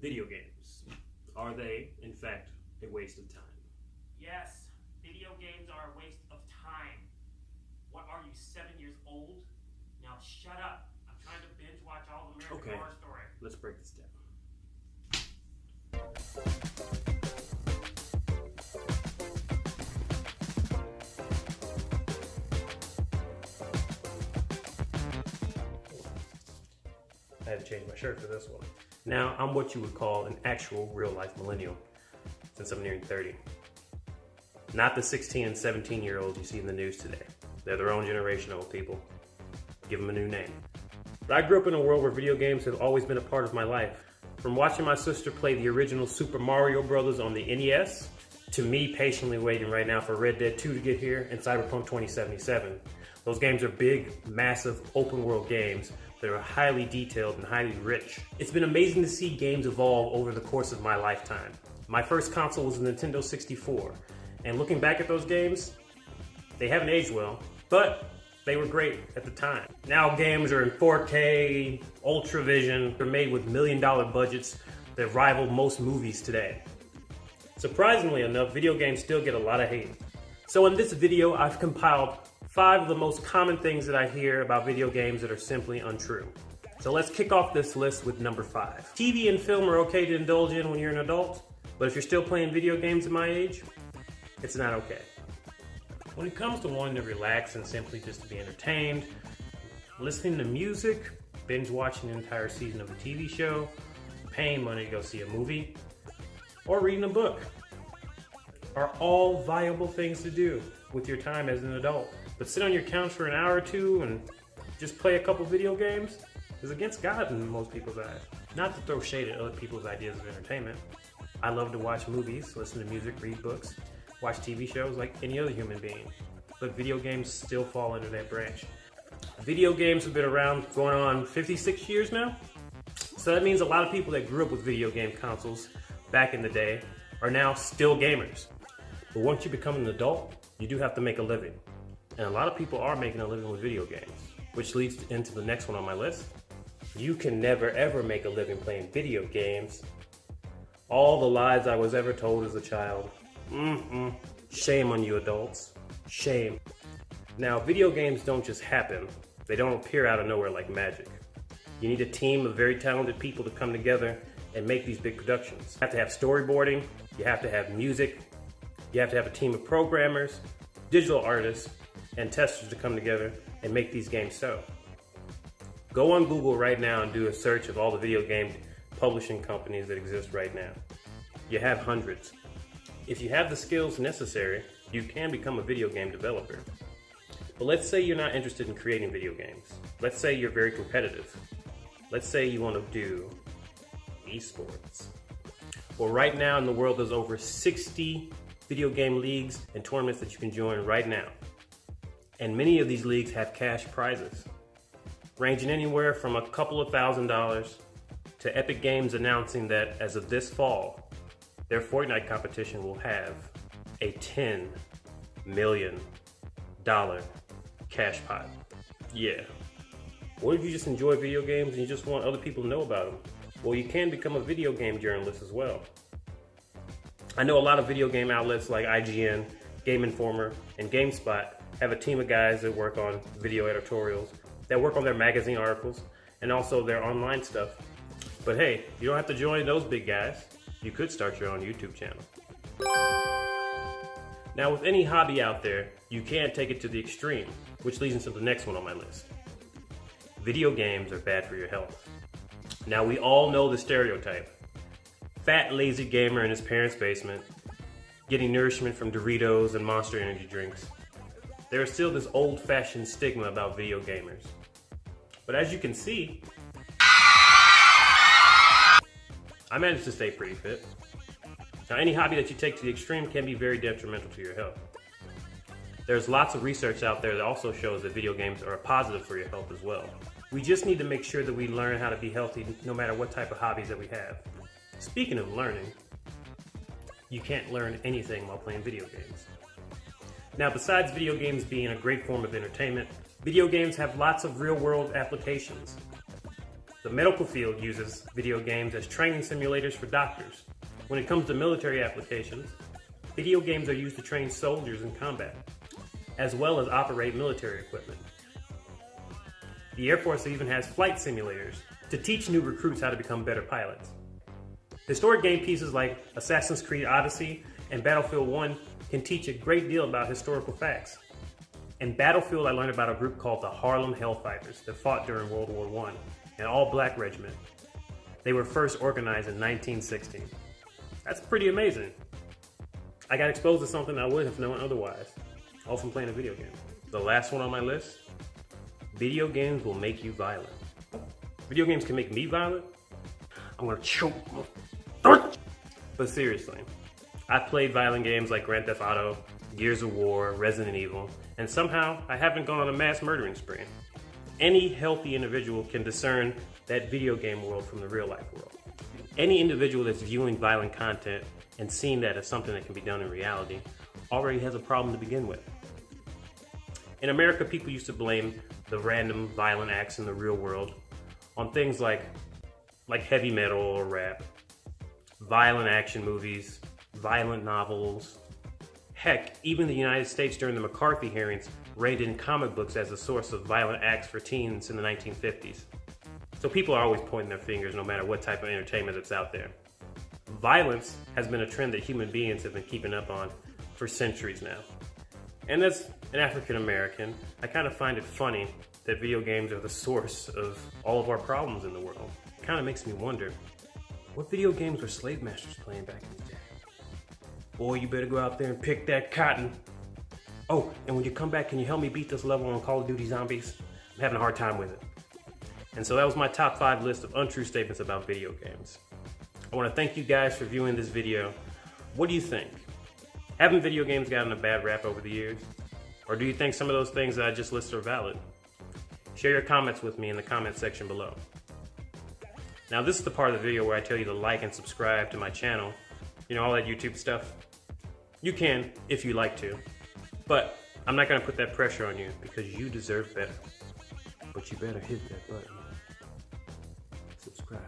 Video games. Are they, in fact, a waste of time? Yes, video games are a waste of time. What are you, 7 years old? Now shut up. I'm trying to binge watch all of American Horror Story. Let's break this down. I had to change my shirt for this one. Now, I'm what you would call an actual real-life millennial, since I'm nearing 30. Not the 16 and 17-year-olds you see in the news today. They're their own generation old people. Give them a new name. But I grew up in a world where video games have always been a part of my life. From watching my sister play the original Super Mario Bros. On the NES, to me patiently waiting right now for Red Dead 2 to get here and Cyberpunk 2077. Those games are big, massive, open-world games that are highly detailed and highly rich. It's been amazing to see games evolve over the course of my lifetime. My first console was the Nintendo 64, and looking back at those games, they haven't aged well, but they were great at the time. Now games are in 4K, Ultra Vision, they're made with million-dollar budgets that rival most movies today. Surprisingly enough, video games still get a lot of hate. So in this video, I've compiled 5 of the most common things that I hear about video games that are simply untrue. So let's kick off this list with number 5. TV and film are okay to indulge in when you're an adult, but if you're still playing video games at my age, it's not okay. When it comes to wanting to relax and simply just to be entertained, listening to music, binge watching an entire season of a TV show, paying money to go see a movie, or reading a book, are all viable things to do with your time as an adult. But sit on your couch for an hour or two and just play a couple video games is against God in most people's eyes. Not to throw shade at other people's ideas of entertainment. I love to watch movies, listen to music, read books, watch TV shows like any other human being. But video games still fall into that branch. Video games have been around going on 56 years now. So that means a lot of people that grew up with video game consoles back in the day are now still gamers. But once you become an adult, you do have to make a living. And a lot of people are making a living with video games, which leads into the next one on my list. You can never ever make a living playing video games. All the lies I was ever told as a child. Shame on you adults. Shame. Now, video games don't just happen. They don't appear out of nowhere like magic. You need a team of very talented people to come together and make these big productions. You have to have storyboarding, you have to have music, you have to have a team of programmers, digital artists, and testers to come together and make these games so. Go on Google right now and do a search of all the video game publishing companies that exist right now. You have hundreds. If you have the skills necessary, you can become a video game developer. But let's say you're not interested in creating video games. Let's say you're very competitive. Let's say you want to do esports. Well, right now in the world, there's over 60 video game leagues and tournaments that you can join right now. And many of these leagues have cash prizes, ranging anywhere from a couple of $1,000s to Epic Games announcing that as of this fall, their Fortnite competition will have a $10 million cash pot. Yeah. What if you just enjoy video games and you just want other people to know about them? Well, you can become a video game journalist as well. I know a lot of video game outlets like IGN, Game Informer, and GameSpot have a team of guys that work on video editorials, that work on their magazine articles, and also their online stuff. But hey, you don't have to join those big guys. You could start your own YouTube channel. Now, with any hobby out there, you can take it to the extreme, which leads into the next one on my list. Video games are bad for your health. Now, we all know the stereotype. Fat, lazy gamer in his parents' basement, getting nourishment from Doritos and Monster Energy drinks. There is still this old-fashioned stigma about video gamers. But as you can see, I managed to stay pretty fit. Now, any hobby that you take to the extreme can be very detrimental to your health. There's lots of research out there that also shows that video games are a positive for your health as well. We just need to make sure that we learn how to be healthy no matter what type of hobbies that we have. Speaking of learning, you can't learn anything while playing video games. Now, besides video games being a great form of entertainment, video games have lots of real-world applications. The medical field uses video games as training simulators for doctors. When it comes to military applications, video games are used to train soldiers in combat, as well as operate military equipment. The Air Force even has flight simulators to teach new recruits how to become better pilots. Historic game pieces like Assassin's Creed Odyssey and Battlefield 1 can teach a great deal about historical facts. In Battlefield, I learned about a group called the Harlem Hellfighters that fought during World War I, an all-black regiment. They were first organized in 1916. That's pretty amazing. I got exposed to something I would have known otherwise, all from playing a video game. The last one on my list, video games will make you violent. Video games can make me violent? I'm gonna choke my throat. But seriously, I've played violent games like Grand Theft Auto, Gears of War, Resident Evil, and somehow I haven't gone on a mass murdering spree. Any healthy individual can discern that video game world from the real life world. Any individual that's viewing violent content and seeing that as something that can be done in reality already has a problem to begin with. In America, people used to blame the random violent acts in the real world on things like heavy metal or rap, violent action movies, violent novels. Heck, even the United States during the McCarthy hearings rated in comic books as a source of violent acts for teens in the 1950s. So people are always pointing their fingers no matter what type of entertainment that's out there. Violence has been a trend that human beings have been keeping up on for centuries now. And as an African American, I kind of find it funny that video games are the source of all of our problems in the world. It kind of makes me wonder, what video games were slave masters playing back in the day? Boy, you better go out there and pick that cotton. Oh, and when you come back, can you help me beat this level on Call of Duty Zombies? I'm having a hard time with it. And so that was my top 5 list of untrue statements about video games. I want to thank you guys for viewing this video. What do you think? Haven't video games gotten a bad rap over the years? Or do you think some of those things that I just listed are valid? Share your comments with me in the comment section below. Now this is the part of the video where I tell you to like and subscribe to my channel. You know, all that YouTube stuff. You can, if you like to. But I'm not going to put that pressure on you because you deserve better. But you better hit that button. Subscribe.